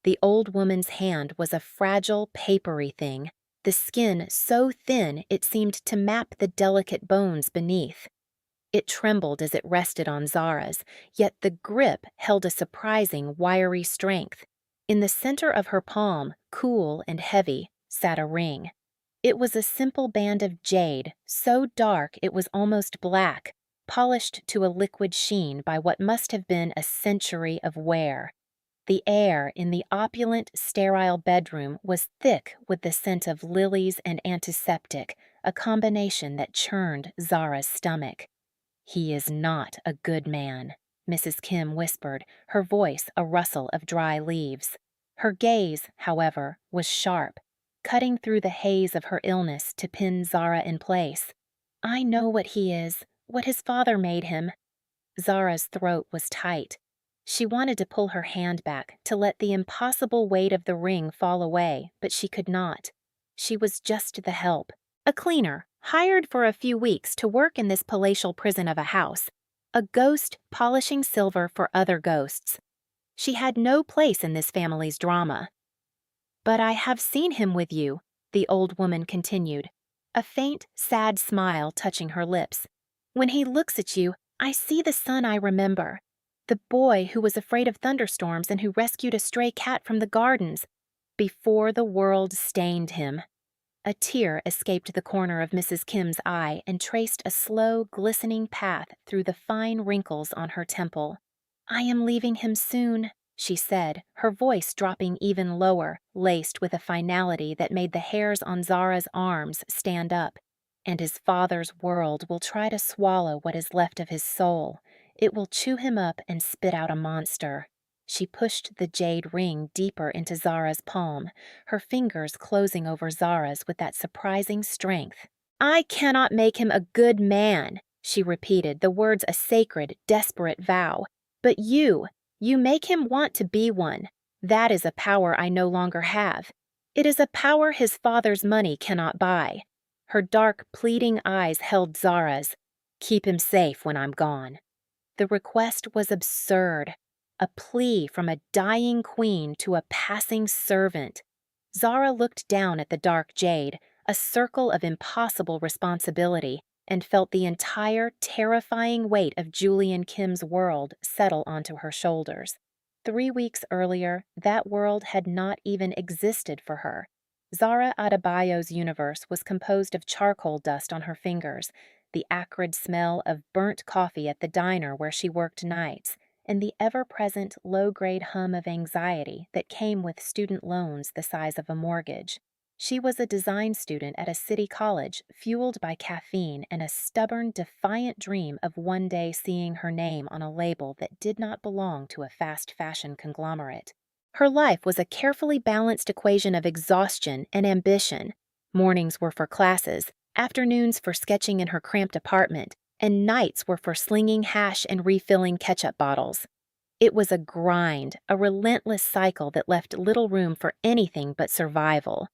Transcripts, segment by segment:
The old woman's hand was a fragile, papery thing, the skin so thin it seemed to map the delicate bones beneath. It trembled as it rested on Zara's, yet the grip held a surprising, wiry strength. In the center of her palm, cool and heavy, sat a ring. It was a simple band of jade, so dark it was almost black, polished to a liquid sheen by what must have been a century of wear. The air in the opulent, sterile bedroom was thick with the scent of lilies and antiseptic, a combination that churned Zara's stomach. "He is not a good man," Mrs. Kim whispered, her voice a rustle of dry leaves. Her gaze, however, was sharp, cutting through the haze of her illness to pin Zara in place. "I know what he is, what his father made him." Zara's throat was tight. She wanted to pull her hand back to let the impossible weight of the ring fall away, but she could not. She was just the help, a cleaner, hired for a few weeks to work in this palatial prison of a house, a ghost polishing silver for other ghosts. She had no place in this family's drama. "But I have seen him with you," the old woman continued, a faint, sad smile touching her lips. "When he looks at you, I see the son I remember. The boy who was afraid of thunderstorms and who rescued a stray cat from the gardens, before the world stained him." A tear escaped the corner of Mrs. Kim's eye and traced a slow, glistening path through the fine wrinkles on her temple. "I am leaving him soon," she said, her voice dropping even lower, laced with a finality that made the hairs on Zara's arms stand up. "And his father's world will try to swallow what is left of his soul. It will chew him up and spit out a monster." She pushed the jade ring deeper into Zara's palm, her fingers closing over Zara's with that surprising strength. "I cannot make him a good man," she repeated, the words a sacred, desperate vow. "But you make him want to be one. That is a power I no longer have. It is a power his father's money cannot buy." Her dark, pleading eyes held Zara's. "Keep him safe when I'm gone." The request was absurd, a plea from a dying queen to a passing servant. Zara looked down at the dark jade, a circle of impossible responsibility, and felt the entire terrifying weight of Julian Kim's world settle onto her shoulders. 3 weeks earlier, that world had not even existed for her. Zara Adebayo's universe was composed of charcoal dust on her fingers, the acrid smell of burnt coffee at the diner where she worked nights, and the ever-present low-grade hum of anxiety that came with student loans the size of a mortgage. She was a design student at a city college, fueled by caffeine and a stubborn, defiant dream of one day seeing her name on a label that did not belong to a fast-fashion conglomerate. Her life was a carefully balanced equation of exhaustion and ambition. Mornings were for classes, afternoons for sketching in her cramped apartment, and nights were for slinging hash and refilling ketchup bottles. It was a grind, a relentless cycle that left little room for anything but survival.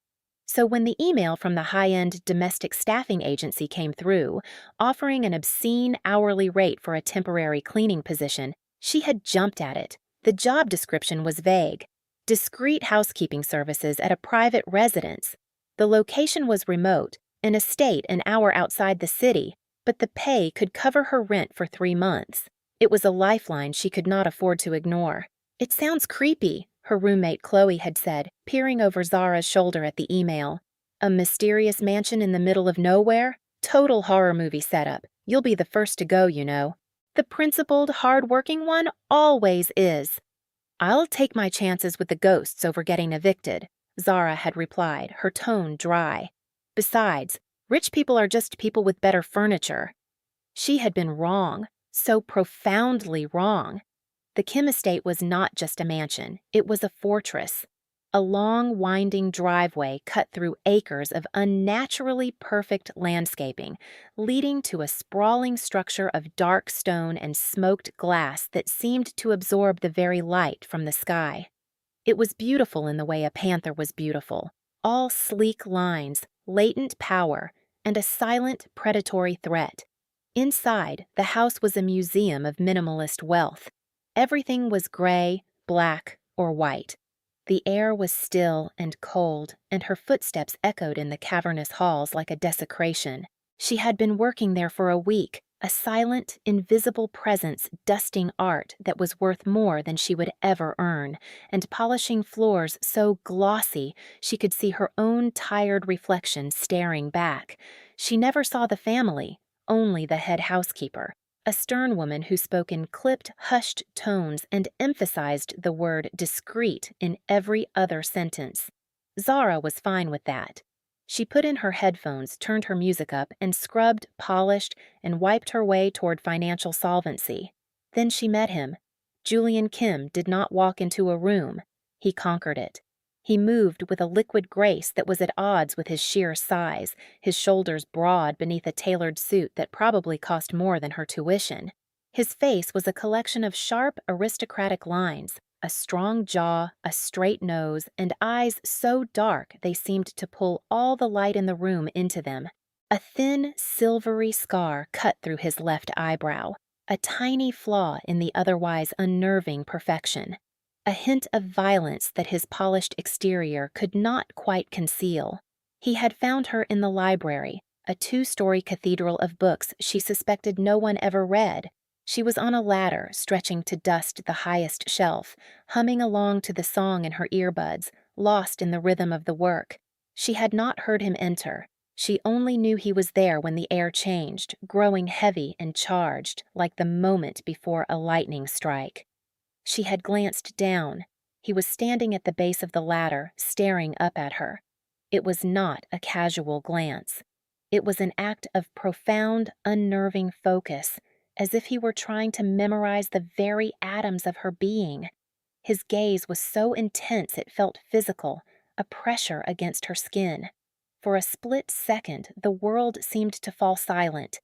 So when the email from the high-end domestic staffing agency came through, offering an obscene hourly rate for a temporary cleaning position, she had jumped at it. The job description was vague. Discreet housekeeping services at a private residence. The location was remote, an estate an hour outside the city, but the pay could cover her rent for 3 months. It was a lifeline she could not afford to ignore. "It sounds creepy," her roommate Chloe had said, peering over Zara's shoulder at the email. "A mysterious mansion in the middle of nowhere? Total horror movie setup. You'll be the first to go, you know." "The principled, hard-working one always is." "I'll take my chances with the ghosts over getting evicted," Zara had replied, her tone dry. "Besides, rich people are just people with better furniture." She had been wrong, so profoundly wrong. The Kim estate was not just a mansion, it was a fortress. A long, winding driveway cut through acres of unnaturally perfect landscaping, leading to a sprawling structure of dark stone and smoked glass that seemed to absorb the very light from the sky. It was beautiful in the way a panther was beautiful, all sleek lines, latent power, and a silent, predatory threat. Inside, the house was a museum of minimalist wealth. Everything was gray, black, or white. The air was still and cold, and her footsteps echoed in the cavernous halls like a desecration. She had been working there for a week, a silent, invisible presence dusting art that was worth more than she would ever earn, and polishing floors so glossy she could see her own tired reflection staring back. She never saw the family, only the head housekeeper, a stern woman who spoke in clipped, hushed tones and emphasized the word discreet in every other sentence. Zara was fine with that. She put in her headphones, turned her music up, and scrubbed, polished, and wiped her way toward financial solvency. Then she met him. Julian Kim did not walk into a room. He conquered it. He moved with a liquid grace that was at odds with his sheer size, his shoulders broad beneath a tailored suit that probably cost more than her tuition. His face was a collection of sharp, aristocratic lines, a strong jaw, a straight nose, and eyes so dark they seemed to pull all the light in the room into them. A thin, silvery scar cut through his left eyebrow, a tiny flaw in the otherwise unnerving perfection. A hint of violence that his polished exterior could not quite conceal. He had found her in the library, a 2-story cathedral of books she suspected no one ever read. She was on a ladder, stretching to dust the highest shelf, humming along to the song in her earbuds, lost in the rhythm of the work. She had not heard him enter. She only knew he was there when the air changed, growing heavy and charged, like the moment before a lightning strike. She had glanced down. He was standing at the base of the ladder, staring up at her. It was not a casual glance. It was an act of profound, unnerving focus, as if he were trying to memorize the very atoms of her being. His gaze was so intense it felt physical, a pressure against her skin. For a split second, the world seemed to fall silent.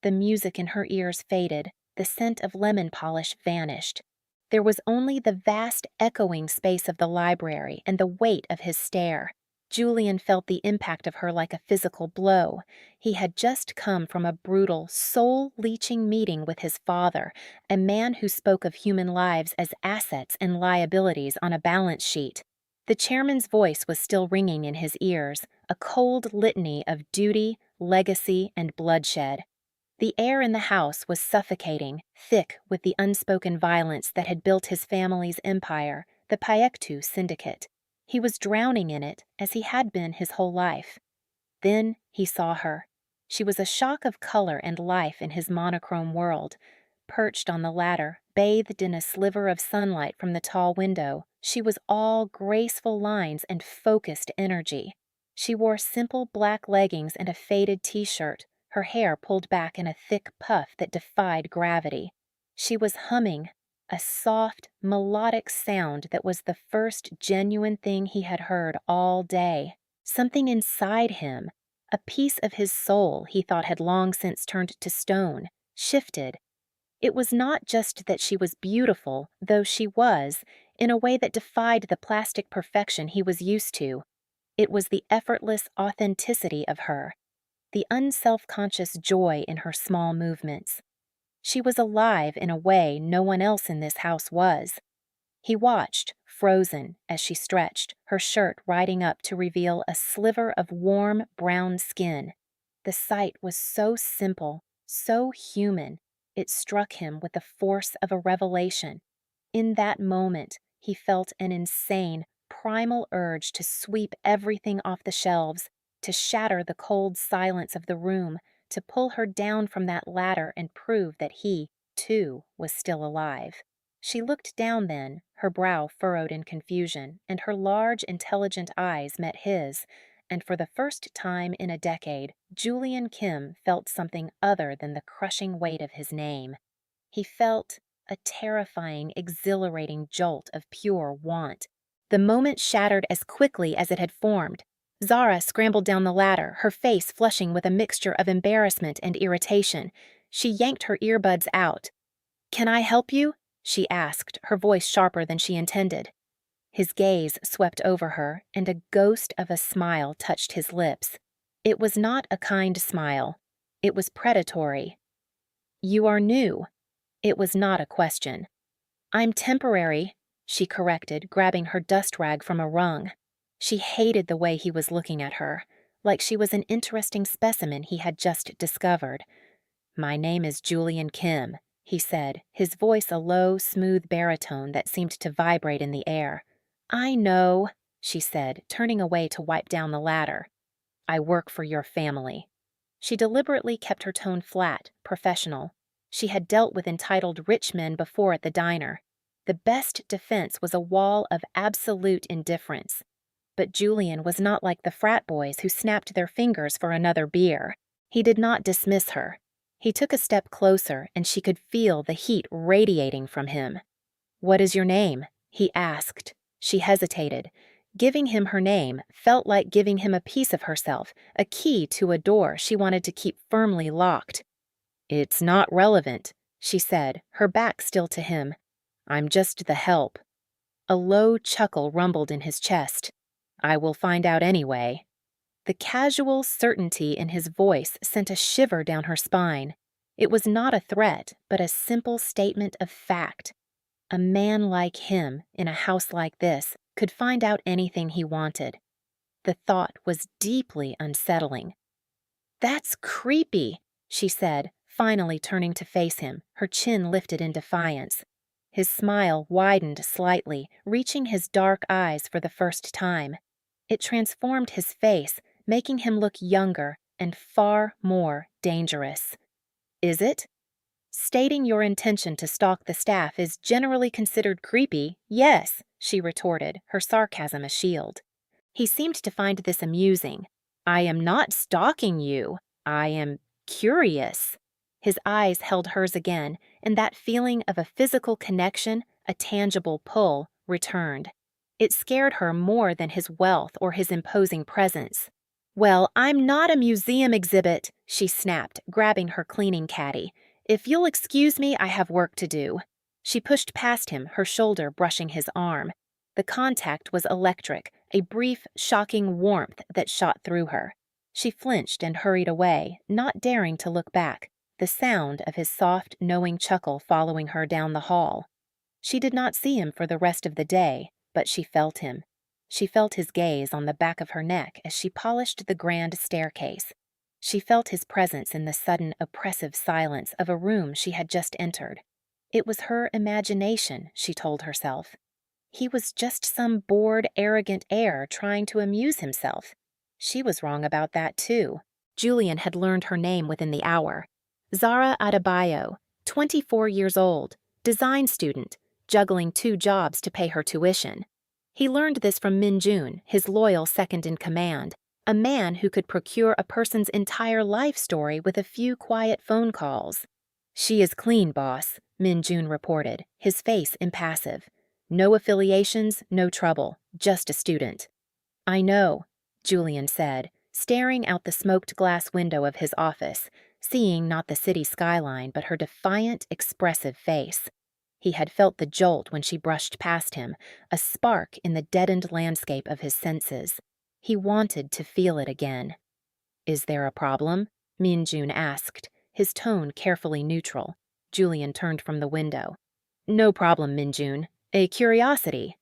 The music in her ears faded, the scent of lemon polish vanished. There was only the vast echoing space of the library and the weight of his stare. Julian felt the impact of her like a physical blow. He had just come from a brutal, soul-leeching meeting with his father, a man who spoke of human lives as assets and liabilities on a balance sheet. The chairman's voice was still ringing in his ears, a cold litany of duty, legacy, and bloodshed. The air in the house was suffocating, thick with the unspoken violence that had built his family's empire, the Paektu Syndicate. He was drowning in it, as he had been his whole life. Then he saw her. She was a shock of color and life in his monochrome world. Perched on the ladder, bathed in a sliver of sunlight from the tall window, she was all graceful lines and focused energy. She wore simple black leggings and a faded t-shirt, her hair pulled back in a thick puff that defied gravity. She was humming, a soft, melodic sound that was the first genuine thing he had heard all day. Something inside him, a piece of his soul he thought had long since turned to stone, shifted. It was not just that she was beautiful, though she was, in a way that defied the plastic perfection he was used to. It was the effortless authenticity of her, the unself-conscious joy in her small movements. She was alive in a way no one else in this house was. He watched, frozen, as she stretched, her shirt riding up to reveal a sliver of warm, brown skin. The sight was so simple, so human, it struck him with the force of a revelation. In that moment, he felt an insane, primal urge to sweep everything off the shelves, to shatter the cold silence of the room, to pull her down from that ladder and prove that he, too, was still alive. She looked down then, her brow furrowed in confusion, and her large, intelligent eyes met his, and for the first time in a decade, Julian Kim felt something other than the crushing weight of his name. He felt a terrifying, exhilarating jolt of pure want. The moment shattered as quickly as it had formed. Zara scrambled down the ladder, her face flushing with a mixture of embarrassment and irritation. She yanked her earbuds out. "Can I help you?" she asked, her voice sharper than she intended. His gaze swept over her, and a ghost of a smile touched his lips. It was not a kind smile. It was predatory. "You are new." It was not a question. "I'm temporary," she corrected, grabbing her dust rag from a rung. She hated the way he was looking at her, like she was an interesting specimen he had just discovered. "My name is Julian Kim," he said, his voice a low, smooth baritone that seemed to vibrate in the air. "I know," she said, turning away to wipe down the ladder. "I work for your family." She deliberately kept her tone flat, professional. She had dealt with entitled rich men before at the diner. The best defense was a wall of absolute indifference. But Julian was not like the frat boys who snapped their fingers for another beer. He did not dismiss her. He took a step closer, and she could feel the heat radiating from him. "What is your name?" he asked. She hesitated. Giving him her name felt like giving him a piece of herself, a key to a door she wanted to keep firmly locked. "It's not relevant," she said, her back still to him. "I'm just the help." A low chuckle rumbled in his chest. "I will find out anyway." The casual certainty in his voice sent a shiver down her spine. It was not a threat, but a simple statement of fact. A man like him, in a house like this, could find out anything he wanted. The thought was deeply unsettling. "That's creepy," she said, finally turning to face him, her chin lifted in defiance. His smile widened slightly, reaching his dark eyes for the first time. It transformed his face, making him look younger and far more dangerous. "Is it?" "Stating your intention to stalk the staff is generally considered creepy, yes," she retorted, her sarcasm a shield. He seemed to find this amusing. "I am not stalking you. I am curious." His eyes held hers again, and that feeling of a physical connection, a tangible pull, returned. It scared her more than his wealth or his imposing presence. "Well, I'm not a museum exhibit," she snapped, grabbing her cleaning caddy. "If you'll excuse me, I have work to do." She pushed past him, her shoulder brushing his arm. The contact was electric, a brief, shocking warmth that shot through her. She flinched and hurried away, not daring to look back, the sound of his soft, knowing chuckle following her down the hall. She did not see him for the rest of the day, but she felt him. She felt his gaze on the back of her neck as she polished the grand staircase. She felt his presence in the sudden, oppressive silence of a room she had just entered. It was her imagination, she told herself. He was just some bored, arrogant heir trying to amuse himself. She was wrong about that, too. Julian had learned her name within the hour. Zara Adebayo, 24 years old, design student, juggling 2 jobs to pay her tuition. He learned this from Min Jun, his loyal second-in-command, a man who could procure a person's entire life story with a few quiet phone calls. "She is clean, boss," Min Jun reported, his face impassive. "No affiliations, no trouble, just a student." "I know," Julian said, staring out the smoked glass window of his office, seeing not the city skyline but her defiant, expressive face. He had felt the jolt when she brushed past him, a spark in the deadened landscape of his senses. He wanted to feel it again. "Is there a problem?" Min Jun asked, his tone carefully neutral. Julian turned from the window. "No problem, Min Jun. A curiosity."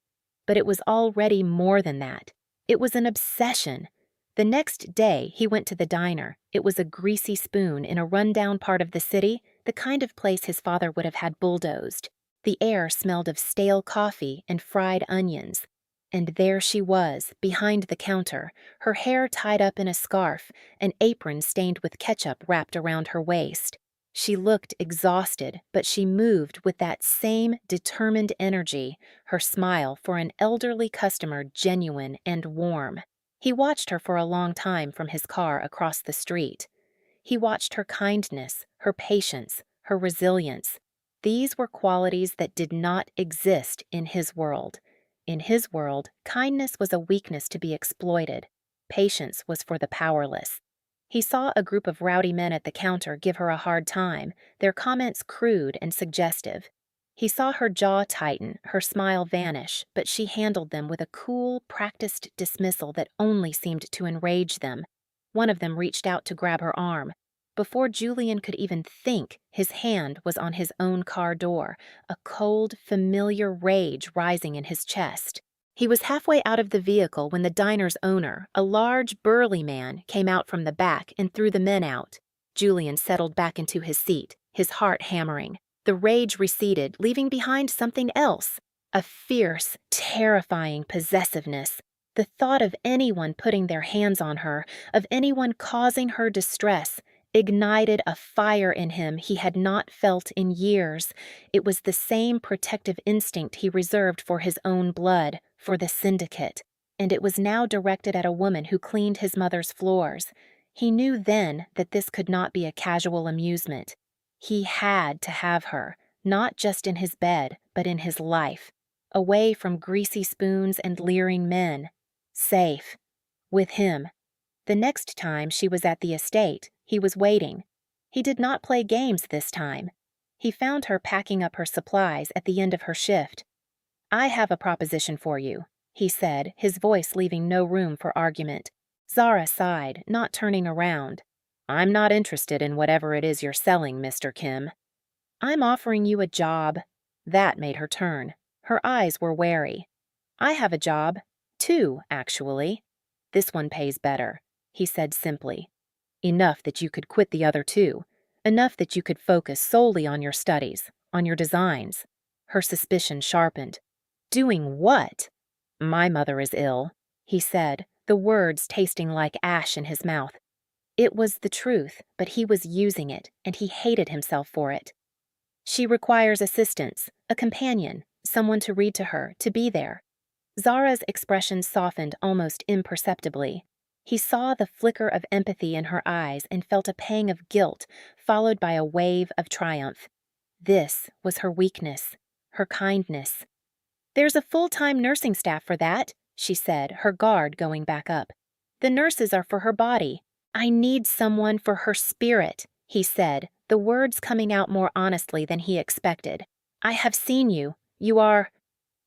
But it was already more than that. It was an obsession. The next day, he went to the diner. It was a greasy spoon in a rundown part of the city, the kind of place his father would have had bulldozed. The air smelled of stale coffee and fried onions. And there she was, behind the counter, her hair tied up in a scarf, an apron stained with ketchup wrapped around her waist. She looked exhausted, but she moved with that same determined energy, her smile for an elderly customer genuine and warm. He watched her for a long time from his car across the street. He watched her kindness, her patience, her resilience. These were qualities that did not exist in his world. In his world, kindness was a weakness to be exploited. Patience was for the powerless. He saw a group of rowdy men at the counter give her a hard time, their comments crude and suggestive. He saw her jaw tighten, her smile vanish, but she handled them with a cool, practiced dismissal that only seemed to enrage them. One of them reached out to grab her arm. Before Julian could even think, his hand was on his own car door, a cold, familiar rage rising in his chest. He was halfway out of the vehicle when the diner's owner, a large, burly man, came out from the back and threw the men out. Julian settled back into his seat, his heart hammering. The rage receded, leaving behind something else, a fierce, terrifying possessiveness. The thought of anyone putting their hands on her, of anyone causing her distress, ignited a fire in him he had not felt in years. It was the same protective instinct he reserved for his own blood, for the syndicate, and it was now directed at a woman who cleaned his mother's floors. He knew then that this could not be a casual amusement. He had to have her, not just in his bed, but in his life, away from greasy spoons and leering men. Safe. With him. The next time she was at the estate, he was waiting. He did not play games this time. He found her packing up her supplies at the end of her shift. "I have a proposition for you," he said, his voice leaving no room for argument. Zara sighed, not turning around. "I'm not interested in whatever it is you're selling, Mr. Kim." "I'm offering you a job." That made her turn. Her eyes were wary. "I have a job. 2, actually. This one pays better," he said simply. "Enough that you could quit the other 2. Enough that you could focus solely on your studies, on your designs." Her suspicion sharpened. "Doing what?" "My mother is ill," he said, the words tasting like ash in his mouth. It was the truth, but he was using it, and he hated himself for it. "She requires assistance, a companion, someone to read to her, to be there." Zara's expression softened almost imperceptibly. He saw the flicker of empathy in her eyes and felt a pang of guilt, followed by a wave of triumph. This was her weakness, her kindness. "There's a full-time nursing staff for that," she said, her guard going back up. "The nurses are for her body. I need someone for her spirit," he said, the words coming out more honestly than he expected. "I have seen you. You are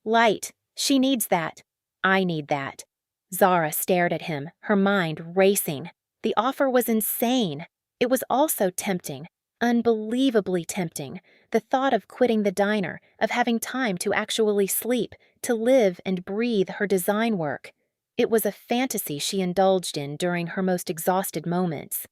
light. She needs that. I need that." Zara stared at him, her mind racing. The offer was insane. It was also tempting, unbelievably tempting. The thought of quitting the diner, of having time to actually sleep, to live and breathe her design work. It was a fantasy she indulged in during her most exhausted moments.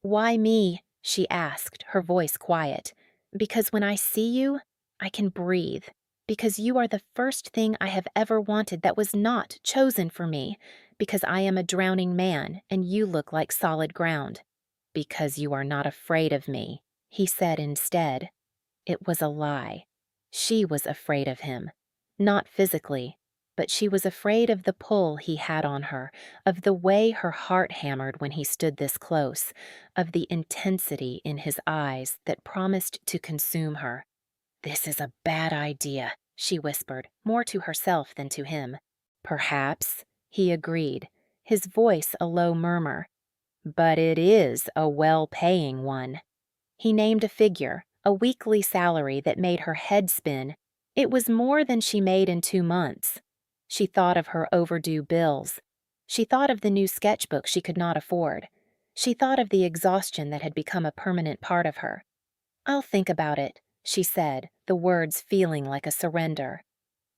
"Why me?" she asked, her voice quiet. "Because when I see you, I can breathe. Because you are the first thing I have ever wanted that was not chosen for me. Because I am a drowning man and you look like solid ground. Because you are not afraid of me," he said instead. It was a lie. She was afraid of him. Not physically, but she was afraid of the pull he had on her, of the way her heart hammered when he stood this close, of the intensity in his eyes that promised to consume her. "This is a bad idea," she whispered, more to herself than to him. "Perhaps," he agreed, his voice a low murmur. "But it is a well-paying one." He named a figure, a weekly salary that made her head spin. It was more than she made in 2 months. She thought of her overdue bills. She thought of the new sketchbook she could not afford. She thought of the exhaustion that had become a permanent part of her. "I'll think about it," she said, the words feeling like a surrender.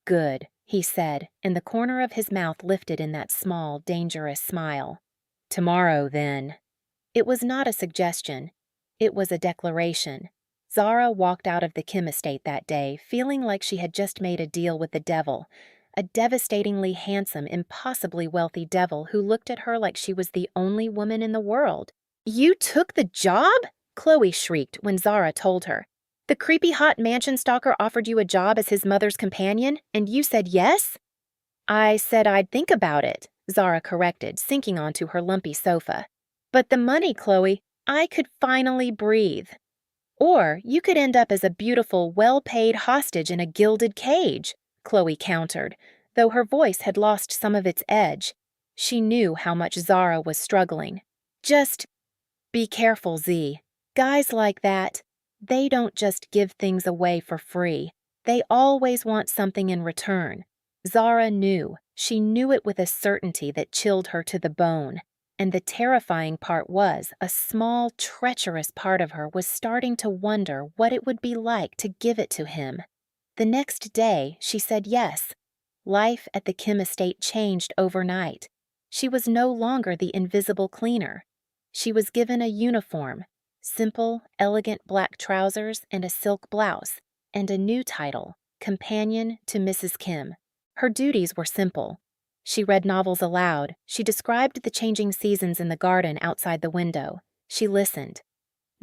"Good," he said, and the corner of his mouth lifted in that small, dangerous smile. "Tomorrow, then." It was not a suggestion. It was a declaration. Zara walked out of the Kim estate that day feeling like she had just made a deal with the devil, a devastatingly handsome, impossibly wealthy devil who looked at her like she was the only woman in the world. "You took the job?" Chloe shrieked when Zara told her. "The creepy hot mansion stalker offered you a job as his mother's companion, and you said yes?" "I said I'd think about it," Zara corrected, sinking onto her lumpy sofa. "But the money, Chloe, I could finally breathe." "Or you could end up as a beautiful, well-paid hostage in a gilded cage," Chloe countered, though her voice had lost some of its edge. She knew how much Zara was struggling. "Just be careful, Z. Guys like that, they don't just give things away for free. They always want something in return." Zara knew. She knew it with a certainty that chilled her to the bone. And the terrifying part was, a small, treacherous part of her was starting to wonder what it would be like to give it to him. The next day, she said yes. Life at the Kim estate changed overnight. She was no longer the invisible cleaner. She was given a uniform, simple, elegant black trousers and a silk blouse, and a new title, Companion to Mrs. Kim. Her duties were simple. She read novels aloud. She described the changing seasons in the garden outside the window. She listened.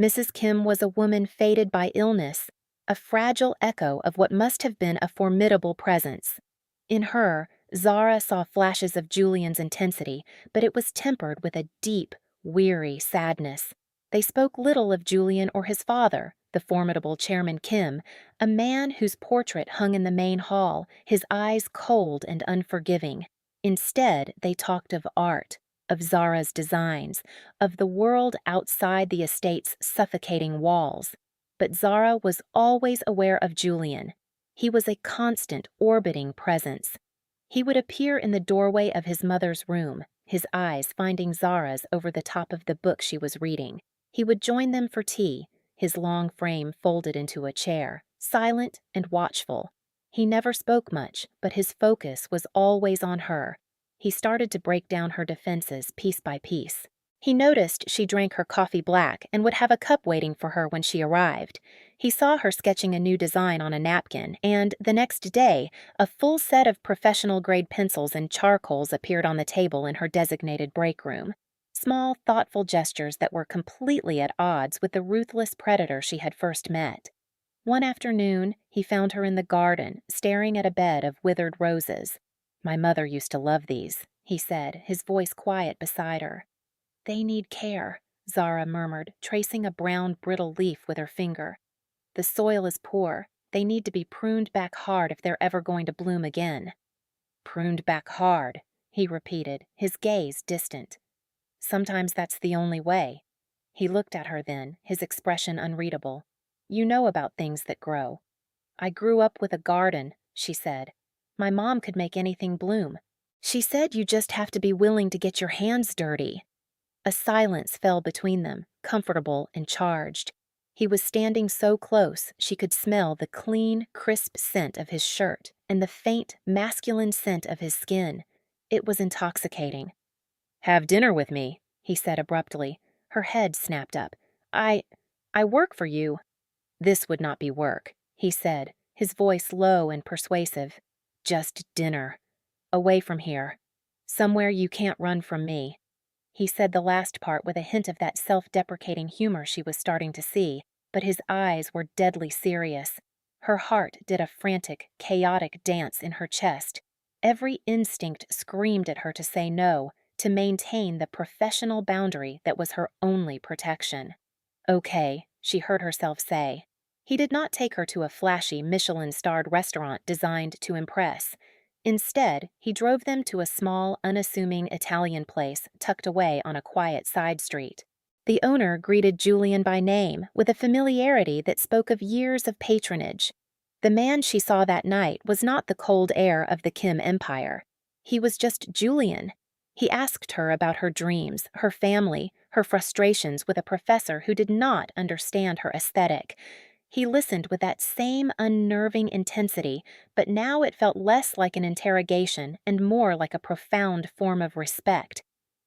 Mrs. Kim was a woman fated by illness, a fragile echo of what must have been a formidable presence. In her, Zara saw flashes of Julian's intensity, but it was tempered with a deep, weary sadness. They spoke little of Julian or his father, the formidable Chairman Kim, a man whose portrait hung in the main hall, his eyes cold and unforgiving. Instead, they talked of art, of Zara's designs, of the world outside the estate's suffocating walls. But Zara was always aware of Julian. He was a constant, orbiting presence. He would appear in the doorway of his mother's room, his eyes finding Zara's over the top of the book she was reading. He would join them for tea, his long frame folded into a chair, silent and watchful. He never spoke much, but his focus was always on her. He started to break down her defenses piece by piece. He noticed she drank her coffee black and would have a cup waiting for her when she arrived. He saw her sketching a new design on a napkin, and the next day, a full set of professional-grade pencils and charcoals appeared on the table in her designated break room. Small, thoughtful gestures that were completely at odds with the ruthless predator she had first met. One afternoon, he found her in the garden, staring at a bed of withered roses. "My mother used to love these," he said, his voice quiet beside her. "They need care," Zara murmured, tracing a brown, brittle leaf with her finger. "The soil is poor. They need to be pruned back hard if they're ever going to bloom again." "Pruned back hard," he repeated, his gaze distant. "Sometimes that's the only way." He looked at her then, his expression unreadable. "You know about things that grow." "I grew up with a garden," she said. "My mom could make anything bloom. She said you just have to be willing to get your hands dirty." A silence fell between them, comfortable and charged. He was standing so close she could smell the clean, crisp scent of his shirt and the faint, masculine scent of his skin. It was intoxicating. "Have dinner with me," he said abruptly. Her head snapped up. I work for you." "This would not be work," he said, his voice low and persuasive. "Just dinner. Away from here. Somewhere you can't run from me." He said the last part with a hint of that self-deprecating humor she was starting to see, but his eyes were deadly serious. Her heart did a frantic, chaotic dance in her chest. Every instinct screamed at her to say no, to maintain the professional boundary that was her only protection. "Okay," she heard herself say. He did not take her to a flashy, Michelin-starred restaurant designed to impress. Instead, he drove them to a small, unassuming Italian place tucked away on a quiet side street. The owner greeted Julian by name with a familiarity that spoke of years of patronage. The man she saw that night was not the cold heir of the Kim empire. He was just Julian. He asked her about her dreams, her family, her frustrations with a professor who did not understand her aesthetic. He listened with that same unnerving intensity, but now it felt less like an interrogation and more like a profound form of respect.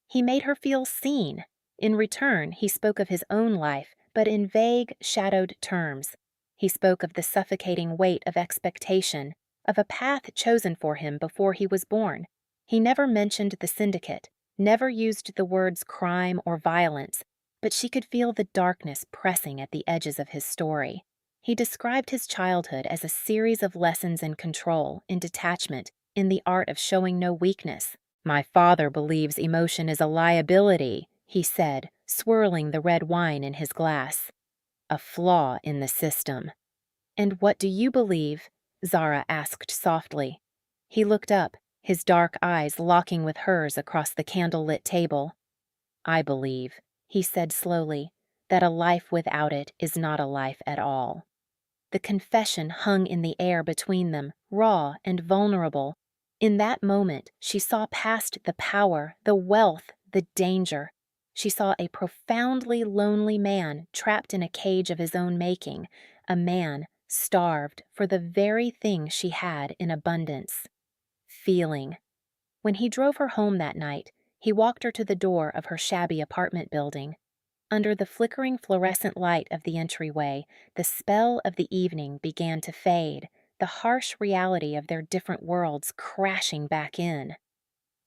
He made her feel seen. In return, he spoke of his own life, but in vague, shadowed terms. He spoke of the suffocating weight of expectation, of a path chosen for him before he was born. He never mentioned the syndicate, never used the words crime or violence, but she could feel the darkness pressing at the edges of his story. He described his childhood as a series of lessons in control, in detachment, in the art of showing no weakness. "My father believes emotion is a liability," he said, swirling the red wine in his glass. "A flaw in the system." "And what do you believe?" Zara asked softly. He looked up, his dark eyes locking with hers across the candle-lit table. "I believe," he said slowly, "that a life without it is not a life at all." The confession hung in the air between them, raw and vulnerable. In that moment, she saw past the power, the wealth, the danger. She saw a profoundly lonely man trapped in a cage of his own making, a man starved for the very thing she had in abundance. Feeling. When he drove her home that night, he walked her to the door of her shabby apartment building. Under the flickering fluorescent light of the entryway, the spell of the evening began to fade, the harsh reality of their different worlds crashing back in.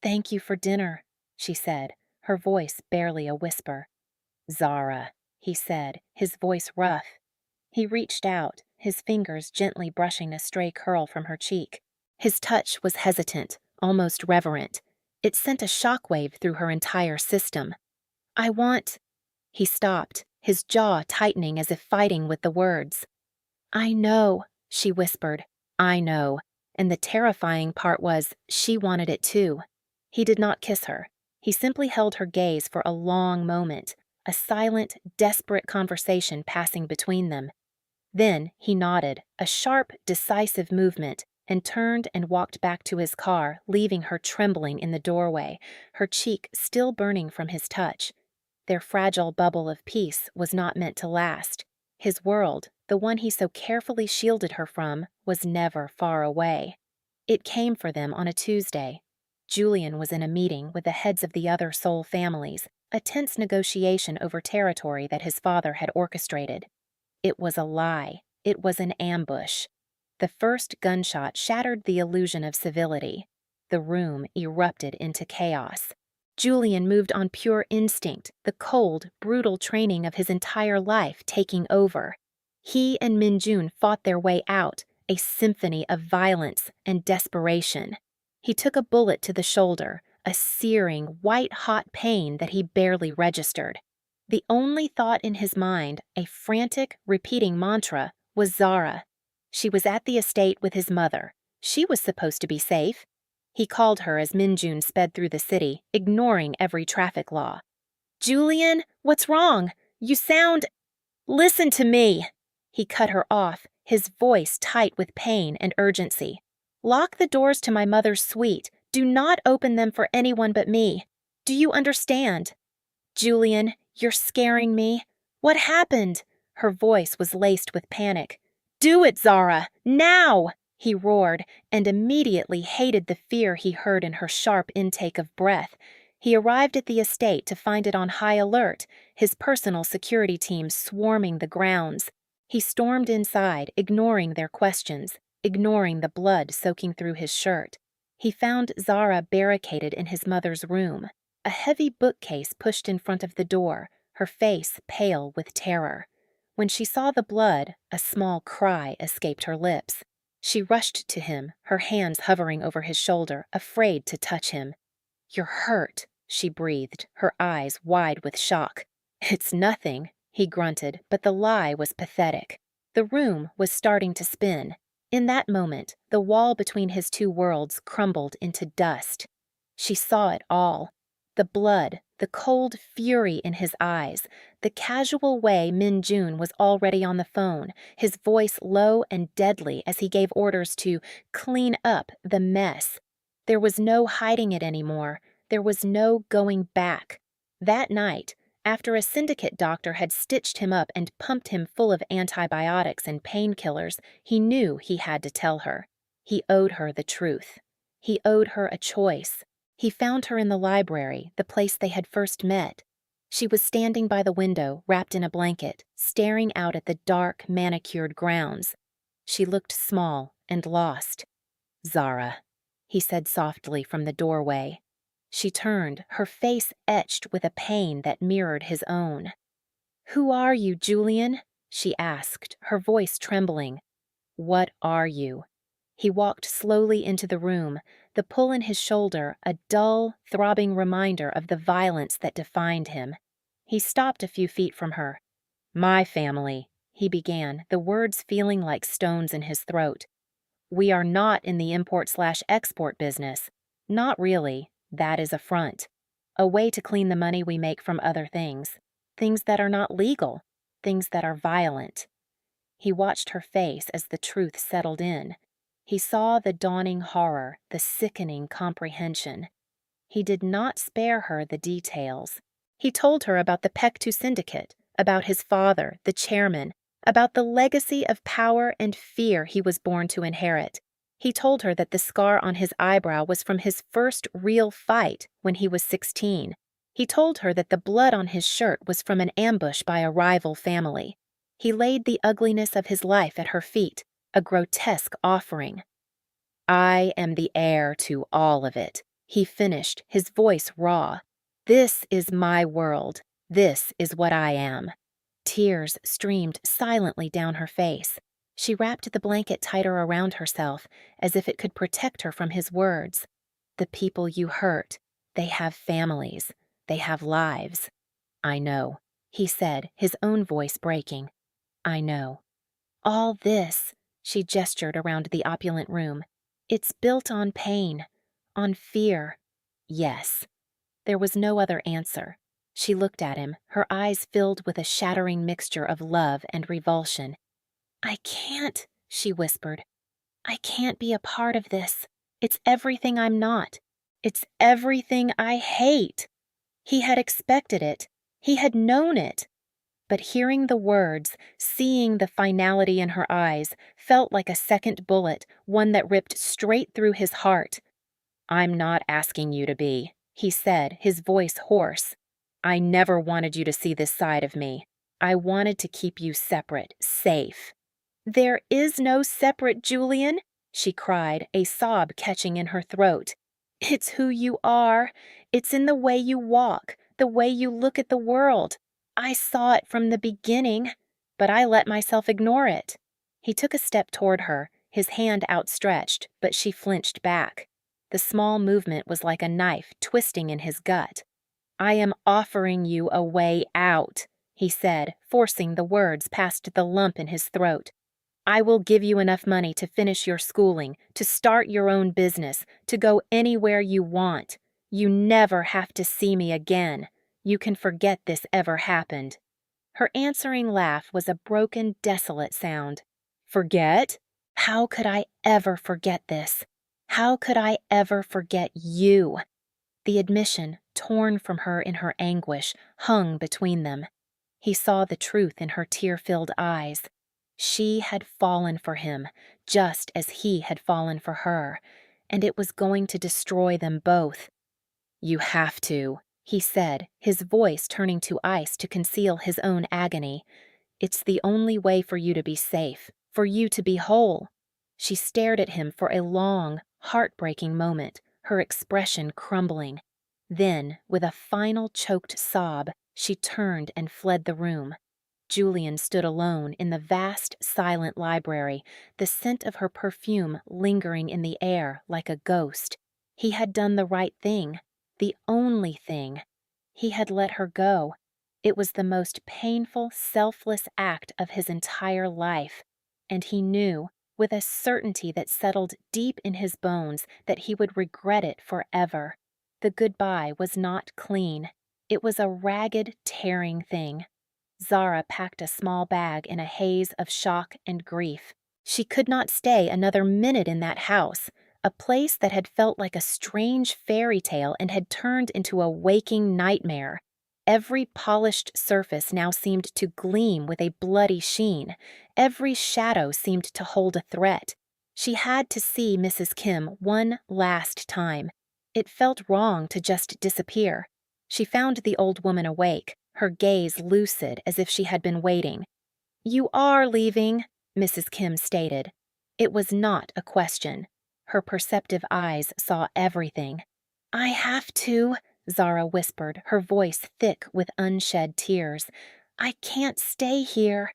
"Thank you for dinner," she said, her voice barely a whisper. "Zara," he said, his voice rough. He reached out, his fingers gently brushing a stray curl from her cheek. His touch was hesitant, almost reverent. It sent a shockwave through her entire system. "I want—" He stopped, his jaw tightening as if fighting with the words. "I know," she whispered. "I know." And the terrifying part was, she wanted it too. He did not kiss her. He simply held her gaze for a long moment, a silent, desperate conversation passing between them. Then he nodded, a sharp, decisive movement, and turned and walked back to his car, leaving her trembling in the doorway, her cheek still burning from his touch. Their fragile bubble of peace was not meant to last. His world, the one he so carefully shielded her from, was never far away. It came for them on a Tuesday. Julian was in a meeting with the heads of the other Soul families, a tense negotiation over territory that his father had orchestrated. It was a lie. It was an ambush. The first gunshot shattered the illusion of civility. The room erupted into chaos. Julian moved on pure instinct, the cold, brutal training of his entire life taking over. He and Minjun fought their way out, a symphony of violence and desperation. He took a bullet to the shoulder, a searing, white-hot pain that he barely registered. The only thought in his mind, a frantic, repeating mantra, was Zara. She was at the estate with his mother. She was supposed to be safe. He called her as Minjun sped through the city, ignoring every traffic law. "Julian, what's wrong? You sound—" "Listen to me!" He cut her off, his voice tight with pain and urgency. "Lock the doors to my mother's suite. Do not open them for anyone but me. Do you understand? Julian, you're scaring me. What happened?" Her voice was laced with panic. "Do it, Zara! Now!" he roared, and immediately hated the fear he heard in her sharp intake of breath. He arrived at the estate to find it on high alert, his personal security team swarming the grounds. He stormed inside, ignoring their questions, ignoring the blood soaking through his shirt. He found Zara barricaded in his mother's room, a heavy bookcase pushed in front of the door, her face pale with terror. When she saw the blood, a small cry escaped her lips. She rushed to him, her hands hovering over his shoulder, afraid to touch him. "You're hurt," she breathed, her eyes wide with shock. "It's nothing," he grunted, but the lie was pathetic. The room was starting to spin. In that moment, the wall between his two worlds crumbled into dust. She saw it all. The blood, the cold fury in his eyes, the casual way Minjun was already on the phone, his voice low and deadly as he gave orders to clean up the mess. There was no hiding it anymore. There was no going back. That night, after a syndicate doctor had stitched him up and pumped him full of antibiotics and painkillers, he knew he had to tell her. He owed her the truth. He owed her a choice. He found her in the library, the place they had first met. She was standing by the window, wrapped in a blanket, staring out at the dark, manicured grounds. She looked small and lost. "Zara," he said softly from the doorway. She turned, her face etched with a pain that mirrored his own. "Who are you, Julian?" she asked, her voice trembling. "What are you?" He walked slowly into the room, the pull in his shoulder a dull, throbbing reminder of the violence that defined him. He stopped a few feet from her. "My family," he began, the words feeling like stones in his throat. "We are not in the import/export business. Not really. That is a front. A way to clean the money we make from other things. Things that are not legal. Things that are violent." He watched her face as the truth settled in. He saw the dawning horror, the sickening comprehension. He did not spare her the details. He told her about the Pectu Syndicate, about his father, the chairman, about the legacy of power and fear he was born to inherit. He told her that the scar on his eyebrow was from his first real fight when he was 16. He told her that the blood on his shirt was from an ambush by a rival family. He laid the ugliness of his life at her feet, a grotesque offering. "I am the heir to all of it," he finished, his voice raw. "This is my world. This is what I am." Tears streamed silently down her face. She wrapped the blanket tighter around herself, as if it could protect her from his words. "The people you hurt, they have families. They have lives." "I know," he said, his own voice breaking. "I know." "All this," she gestured around the opulent room, "it's built on pain, on fear." "Yes." There was no other answer. She looked at him, her eyes filled with a shattering mixture of love and revulsion. "I can't," she whispered. "I can't be a part of this. It's everything I'm not. It's everything I hate." He had expected it. He had known it. But hearing the words, seeing the finality in her eyes, felt like a second bullet, one that ripped straight through his heart. "I'm not asking you to be," he said, his voice hoarse. "I never wanted you to see this side of me. I wanted to keep you separate, safe." "There is no separate, Julian," she cried, a sob catching in her throat. "It's who you are. It's in the way you walk, the way you look at the world. I saw it from the beginning, but I let myself ignore it." He took a step toward her, his hand outstretched, but she flinched back. The small movement was like a knife twisting in his gut. "I am offering you a way out," he said, forcing the words past the lump in his throat. "I will give you enough money to finish your schooling, to start your own business, to go anywhere you want. You never have to see me again. You can forget this ever happened." Her answering laugh was a broken, desolate sound. "Forget? How could I ever forget this? How could I ever forget you?" The admission, torn from her in her anguish, hung between them. He saw the truth in her tear-filled eyes. She had fallen for him, just as he had fallen for her, and it was going to destroy them both. "You have to," he said, his voice turning to ice to conceal his own agony. "It's the only way for you to be safe, for you to be whole." She stared at him for a long, heartbreaking moment, her expression crumbling. Then, with a final choked sob, she turned and fled the room. Julian stood alone in the vast, silent library, the scent of her perfume lingering in the air like a ghost. He had done the right thing, the only thing. He had let her go. It was the most painful, selfless act of his entire life, and he knew, with a certainty that settled deep in his bones, that he would regret it forever. The goodbye was not clean. It was a ragged, tearing thing. Zara packed a small bag in a haze of shock and grief. She could not stay another minute in that house, a place that had felt like a strange fairy tale and had turned into a waking nightmare. Every polished surface now seemed to gleam with a bloody sheen. Every shadow seemed to hold a threat. She had to see Mrs. Kim one last time. It felt wrong to just disappear. She found the old woman awake, her gaze lucid as if she had been waiting. "You are leaving," Mrs. Kim stated. It was not a question. Her perceptive eyes saw everything. "I have to," Zara whispered, her voice thick with unshed tears. "I can't stay here."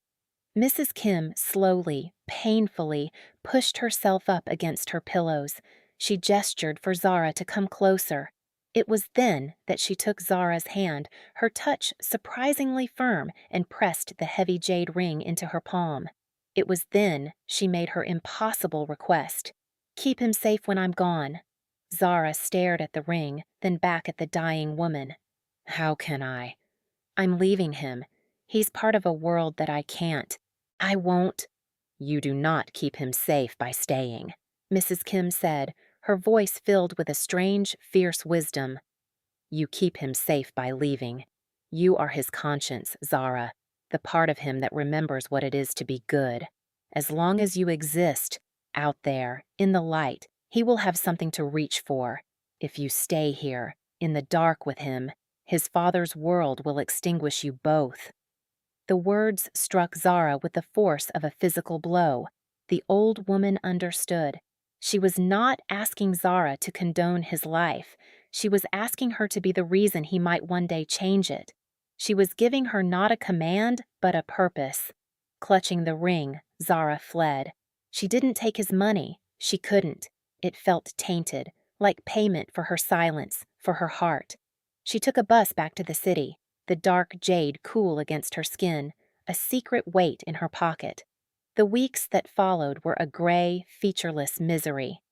Mrs. Kim slowly, painfully, pushed herself up against her pillows. She gestured for Zara to come closer. It was then that she took Zara's hand, her touch surprisingly firm, and pressed the heavy jade ring into her palm. It was then she made her impossible request. "Keep him safe when I'm gone." Zara stared at the ring, then back at the dying woman. "How can I? I'm leaving him. He's part of a world that I can't." "I won't." "You do not keep him safe by staying," Mrs. Kim said, her voice filled with a strange, fierce wisdom. You keep him safe by leaving. You are his conscience, Zara, the part of him that remembers what it is to be good. As long as you exist, out there, in the light, he will have something to reach for. If you stay here, in the dark with him, his father's world will extinguish you both." The words struck Zara with the force of a physical blow. The old woman understood. She was not asking Zara to condone his life. She was asking her to be the reason he might one day change it. She was giving her not a command, but a purpose. Clutching the ring, Zara fled. She didn't take his money. She couldn't. It felt tainted, like payment for her silence, for her heart. She took a bus back to the city, the dark jade cool against her skin, a secret weight in her pocket. The weeks that followed were a gray, featureless misery.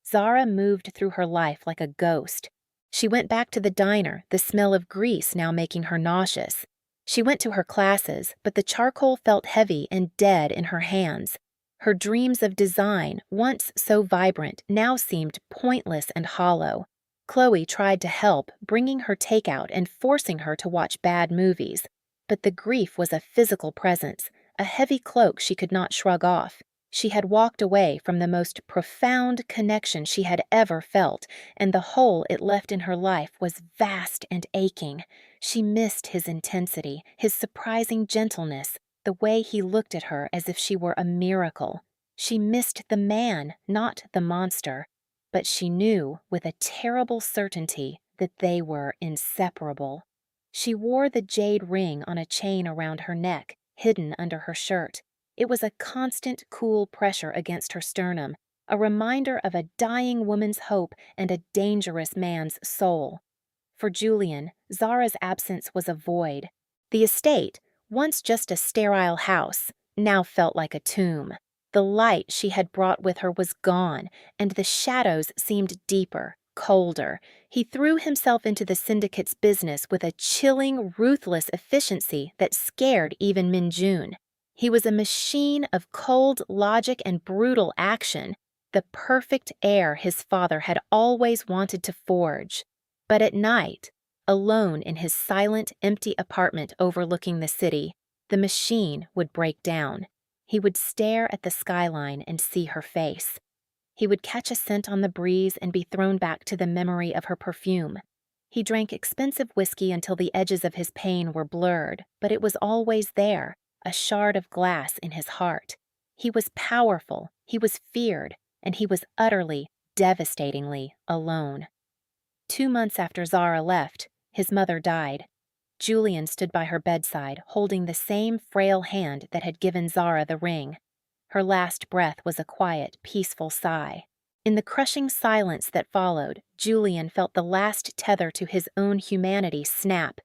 Zara moved through her life like a ghost. She went back to the diner, the smell of grease now making her nauseous. She went to her classes, but the charcoal felt heavy and dead in her hands. Her dreams of design, once so vibrant, now seemed pointless and hollow. Chloe tried to help, bringing her takeout and forcing her to watch bad movies. But the grief was a physical presence, a heavy cloak she could not shrug off. She had walked away from the most profound connection she had ever felt, and the hole it left in her life was vast and aching. She missed his intensity, his surprising gentleness, the way he looked at her as if she were a miracle. She missed the man, not the monster. But she knew, with a terrible certainty, that they were inseparable. She wore the jade ring on a chain around her neck, hidden under her shirt. It was a constant, cool pressure against her sternum, a reminder of a dying woman's hope and a dangerous man's soul. For Julian, Zara's absence was a void. The estate, once just a sterile house, now felt like a tomb. The light she had brought with her was gone, and the shadows seemed deeper, colder. He threw himself into the syndicate's business with a chilling, ruthless efficiency that scared even Minjun. He was a machine of cold logic and brutal action, the perfect heir his father had always wanted to forge. But at night, alone in his silent, empty apartment overlooking the city, the machine would break down. He would stare at the skyline and see her face. He would catch a scent on the breeze and be thrown back to the memory of her perfume. He drank expensive whiskey until the edges of his pain were blurred, but it was always there, a shard of glass in his heart. He was powerful, he was feared, and he was utterly, devastatingly alone. 2 months after Zara left, his mother died. Julian stood by her bedside, holding the same frail hand that had given Zara the ring. Her last breath was a quiet, peaceful sigh. In the crushing silence that followed, Julian felt the last tether to his own humanity snap.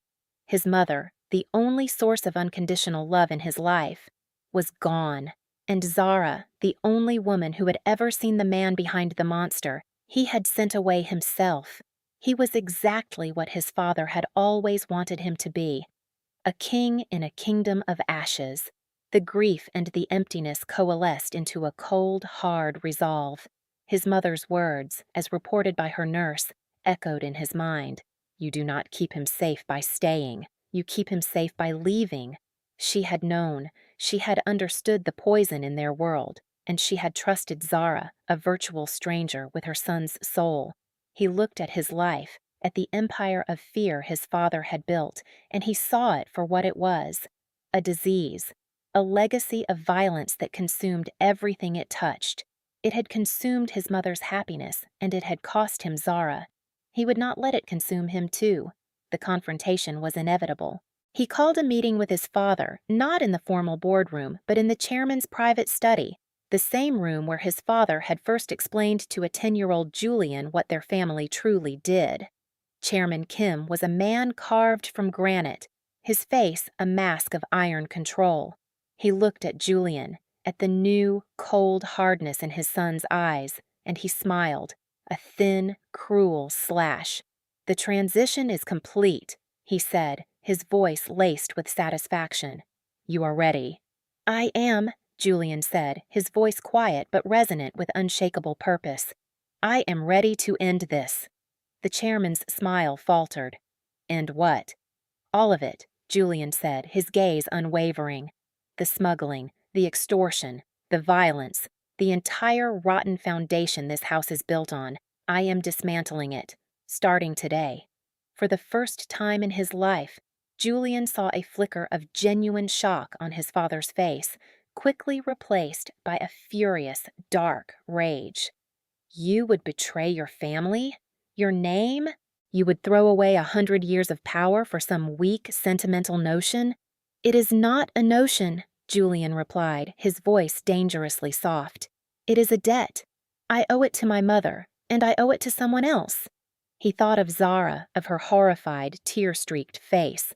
His mother, the only source of unconditional love in his life, was gone. And Zara, the only woman who had ever seen the man behind the monster, he had sent away himself. He was exactly what his father had always wanted him to be, a king in a kingdom of ashes. The grief and the emptiness coalesced into a cold, hard resolve. His mother's words, as reported by her nurse, echoed in his mind. You do not keep him safe by staying. You keep him safe by leaving. She had known. She had understood the poison in their world, and she had trusted Zara, a virtual stranger, with her son's soul. He looked at his life, at the empire of fear his father had built, and he saw it for what it was, a disease, a legacy of violence that consumed everything it touched. It had consumed his mother's happiness, and it had cost him Zara. He would not let it consume him too. The confrontation was inevitable. He called a meeting with his father, not in the formal boardroom, but in the chairman's private study, the same room where his father had first explained to a 10-year-old Julian what their family truly did. Chairman Kim was a man carved from granite, his face a mask of iron control. He looked at Julian, at the new, cold hardness in his son's eyes, and he smiled, a thin, cruel slash. The transition is complete, he said, his voice laced with satisfaction. You are ready. I am, Julian said, his voice quiet but resonant with unshakable purpose. I am ready to end this. The chairman's smile faltered. "And what?" "All of it," Julian said, his gaze unwavering. "The smuggling, the extortion, the violence, the entire rotten foundation this house is built on. I am dismantling it, starting today." For the first time in his life, Julian saw a flicker of genuine shock on his father's face, quickly replaced by a furious, dark rage. "You would betray your family? Your name? You would throw away 100 years of power for some weak, sentimental notion?" "It is not a notion," Julian replied, his voice dangerously soft. "It is a debt. I owe it to my mother, and I owe it to someone else." He thought of Zara, of her horrified, tear-streaked face.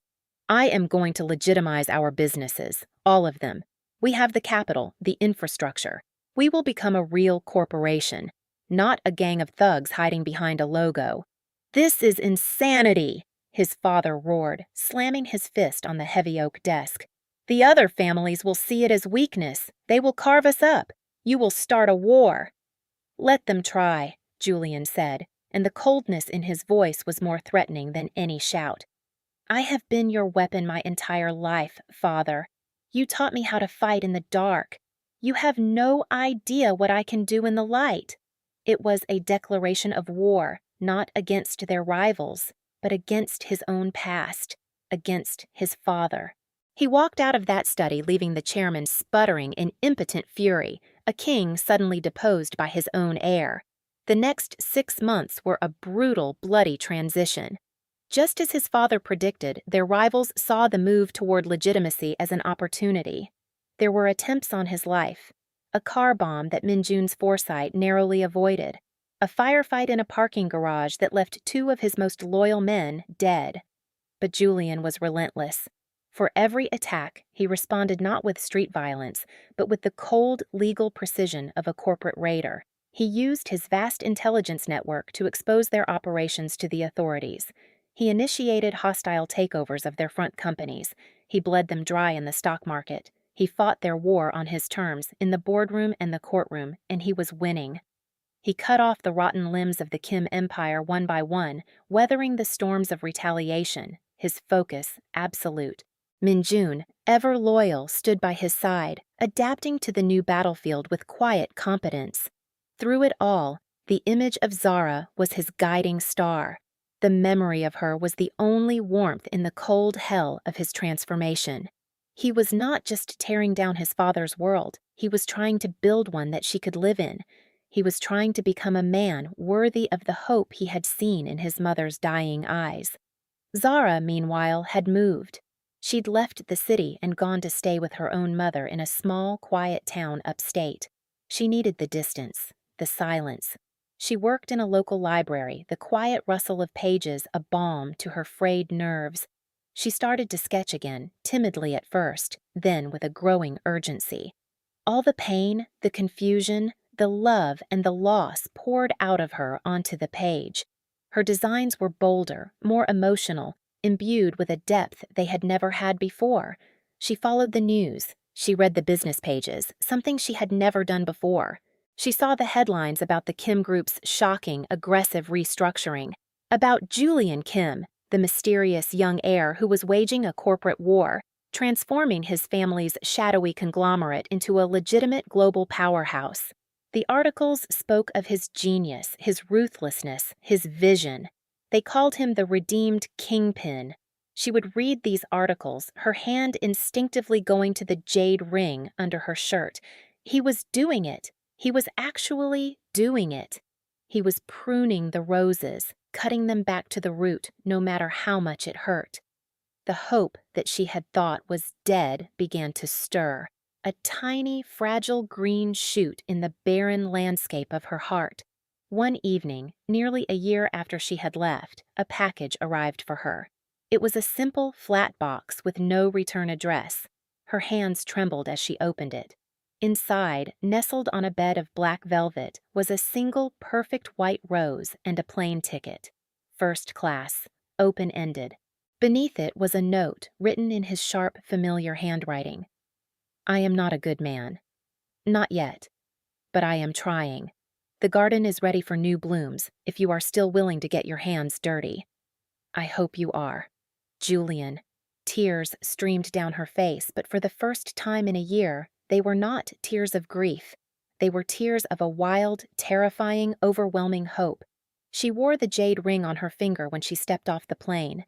"I am going to legitimize our businesses, all of them. We have the capital, the infrastructure. We will become a real corporation, not a gang of thugs hiding behind a logo." "This is insanity," his father roared, slamming his fist on the heavy oak desk. "The other families will see it as weakness. They will carve us up. You will start a war." "Let them try," Julian said, and the coldness in his voice was more threatening than any shout. "I have been your weapon my entire life, Father. You taught me how to fight in the dark. You have no idea what I can do in the light." It was a declaration of war, not against their rivals, but against his own past, against his father. He walked out of that study, leaving the chairman sputtering in impotent fury, a king suddenly deposed by his own heir. The next 6 months were a brutal, bloody transition. Just as his father predicted, their rivals saw the move toward legitimacy as an opportunity. There were attempts on his life. A car bomb that Minjun's foresight narrowly avoided. A firefight in a parking garage that left 2 of his most loyal men dead. But Julian was relentless. For every attack, he responded not with street violence, but with the cold, legal precision of a corporate raider. He used his vast intelligence network to expose their operations to the authorities. He initiated hostile takeovers of their front companies. He bled them dry in the stock market. He fought their war on his terms in the boardroom and the courtroom, and he was winning. He cut off the rotten limbs of the Kim empire one by one, weathering the storms of retaliation, his focus absolute. Minjun, ever loyal, stood by his side, adapting to the new battlefield with quiet competence. Through it all, the image of Zara was his guiding star. The memory of her was the only warmth in the cold hell of his transformation. He was not just tearing down his father's world, he was trying to build one that she could live in. He was trying to become a man worthy of the hope he had seen in his mother's dying eyes. Zara, meanwhile, had moved. She'd left the city and gone to stay with her own mother in a small, quiet town upstate. She needed the distance, the silence. She worked in a local library, the quiet rustle of pages a balm to her frayed nerves. She started to sketch again, timidly at first, then with a growing urgency. All the pain, the confusion, the love and the loss poured out of her onto the page. Her designs were bolder, more emotional, imbued with a depth they had never had before. She followed the news. She read the business pages, something she had never done before. She saw the headlines about the Kim Group's shocking, aggressive restructuring, about Julian Kim, the mysterious young heir who was waging a corporate war, transforming his family's shadowy conglomerate into a legitimate global powerhouse. The articles spoke of his genius, his ruthlessness, his vision. They called him the redeemed kingpin. She would read these articles, her hand instinctively going to the jade ring under her shirt. He was doing it. He was actually doing it. He was pruning the roses, cutting them back to the root, no matter how much it hurt. The hope that she had thought was dead began to stir, a tiny, fragile green shoot in the barren landscape of her heart. One evening, nearly a year after she had left, a package arrived for her. It was a simple, flat box with no return address. Her hands trembled as she opened it. Inside, nestled on a bed of black velvet, was a single perfect white rose and a plane ticket. First class, open-ended. Beneath it was a note written in his sharp, familiar handwriting. "I am not a good man. Not yet. But I am trying. The garden is ready for new blooms, if you are still willing to get your hands dirty." "I hope you are." Julian. Tears streamed down her face, but for the first time in a year, they were not tears of grief. They were tears of a wild, terrifying, overwhelming hope. She wore the jade ring on her finger when she stepped off the plane.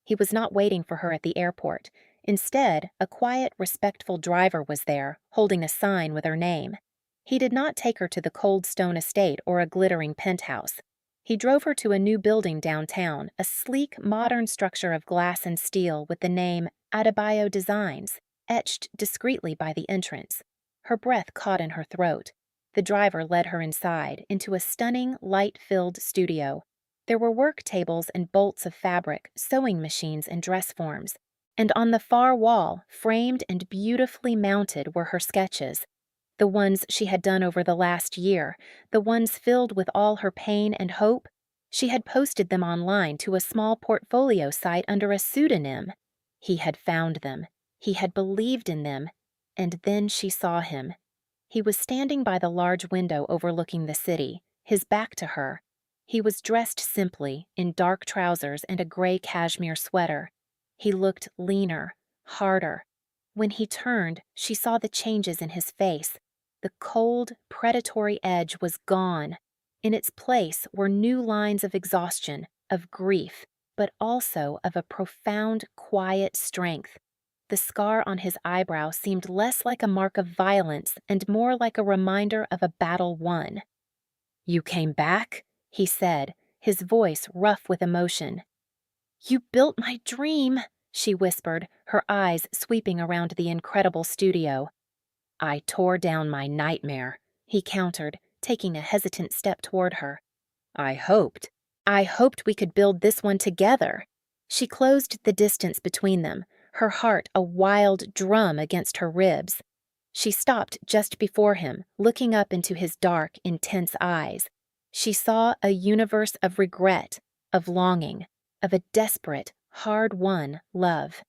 He was not waiting for her at the airport. Instead, a quiet, respectful driver was there, holding a sign with her name. He did not take her to the cold stone estate or a glittering penthouse. He drove her to a new building downtown, a sleek, modern structure of glass and steel with the name Adebayo Designs etched discreetly by the entrance. Her breath caught in her throat. The driver led her inside, into a stunning, light-filled studio. There were work tables and bolts of fabric, sewing machines and dress forms. And on the far wall, framed and beautifully mounted, were her sketches. The ones she had done over the last year, the ones filled with all her pain and hope. She had posted them online to a small portfolio site under a pseudonym. He had found them. He had believed in them. And then she saw him. He was standing by the large window overlooking the city, his back to her. He was dressed simply, in dark trousers and a gray cashmere sweater. He looked leaner, harder. When he turned, she saw the changes in his face. The cold, predatory edge was gone. In its place were new lines of exhaustion, of grief, but also of a profound, quiet strength. The scar on his eyebrow seemed less like a mark of violence and more like a reminder of a battle won. "You came back?" he said, his voice rough with emotion. "You built my dream," she whispered, her eyes sweeping around the incredible studio. "I tore down my nightmare," he countered, taking a hesitant step toward her. I hoped we could build this one together." She closed the distance between them, her heart a wild drum against her ribs. She stopped just before him, looking up into his dark, intense eyes. She saw a universe of regret, of longing, of a desperate, hard-won love.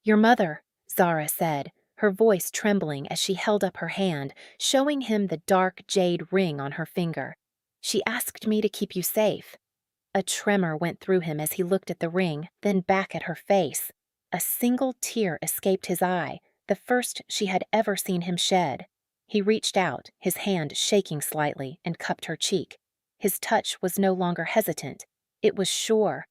"Your mother," Zara said, her voice trembling as she held up her hand, showing him the dark jade ring on her finger. "She asked me to keep you safe." A tremor went through him as he looked at the ring, then back at her face. A single tear escaped his eye, the first she had ever seen him shed. He reached out, his hand shaking slightly, and cupped her cheek. His touch was no longer hesitant. It was sure.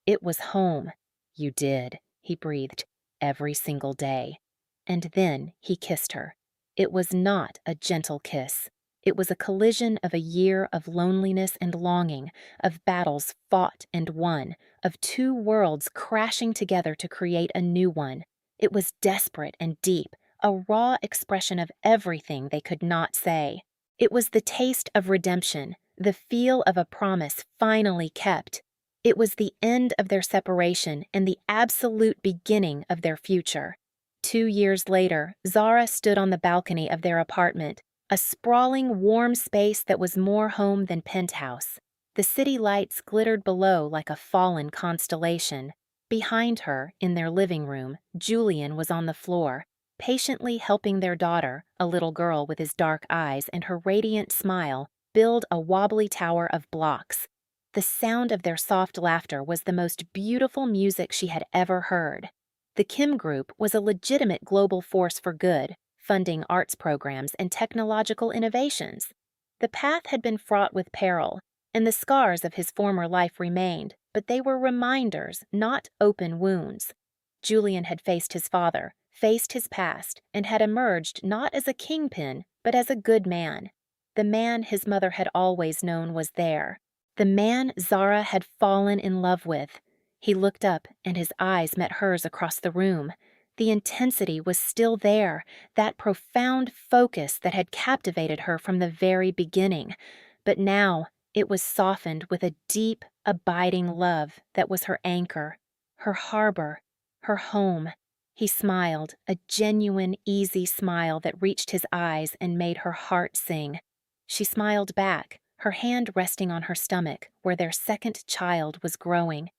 It was home. "You did," he breathed, "every single day." And then he kissed her. It was not a gentle kiss. It was a collision of a year of loneliness and longing, of battles fought and won, of two worlds crashing together to create a new one. It was desperate and deep, a raw expression of everything they could not say. It was the taste of redemption, the feel of a promise finally kept. It was the end of their separation and the absolute beginning of their future. 2 years later, Zara stood on the balcony of their apartment, a sprawling, warm space that was more home than penthouse. The city lights glittered below like a fallen constellation. Behind her, in their living room, Julian was on the floor, patiently helping their daughter, a little girl with his dark eyes and her radiant smile, build a wobbly tower of blocks. The sound of their soft laughter was the most beautiful music she had ever heard. The Kim Group was a legitimate global force for good, funding arts programs and technological innovations. The path had been fraught with peril, and the scars of his former life remained, but they were reminders, not open wounds. Julian had faced his father, faced his past, and had emerged not as a kingpin, but as a good man. The man his mother had always known was there. The man Zara had fallen in love with. He looked up, and his eyes met hers across the room. The intensity was still there, that profound focus that had captivated her from the very beginning. But now it was softened with a deep, abiding love that was her anchor, her harbor, her home. He smiled, a genuine, easy smile that reached his eyes and made her heart sing. She smiled back, her hand resting on her stomach, where their second child was growing.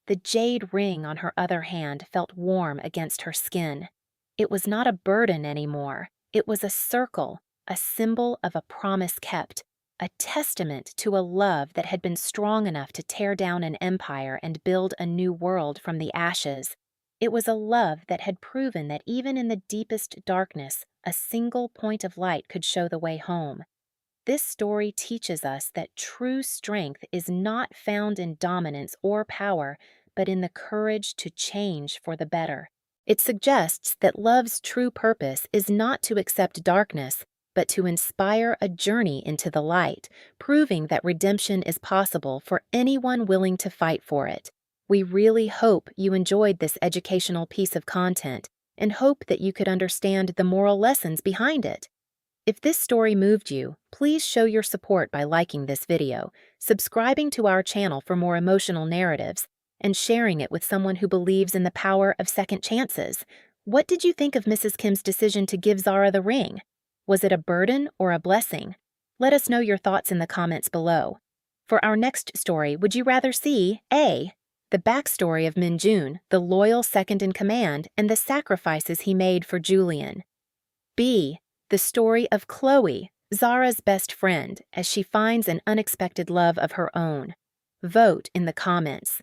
The jade ring on her other hand felt warm against her skin. It was not a burden anymore. It was a circle, a symbol of a promise kept. a testament to a love that had been strong enough to tear down an empire and build a new world from the ashes. It was a love that had proven that even in the deepest darkness, a single point of light could show the way home. This story teaches us that true strength is not found in dominance or power, but in the courage to change for the better. It suggests that love's true purpose is not to accept darkness, but to inspire a journey into the light, proving that redemption is possible for anyone willing to fight for it. We really hope you enjoyed this educational piece of content and hope that you could understand the moral lessons behind it. If this story moved you, please show your support by liking this video, subscribing to our channel for more emotional narratives, and sharing it with someone who believes in the power of second chances. What did you think of Mrs. Kim's decision to give Zara the ring? Was it a burden or a blessing? Let us know your thoughts in the comments below. For our next story, would you rather see A. The backstory of Minjun, the loyal second-in-command, and the sacrifices he made for Julian? B. The story of Chloe, Zara's best friend, as she finds an unexpected love of her own? Vote in the comments.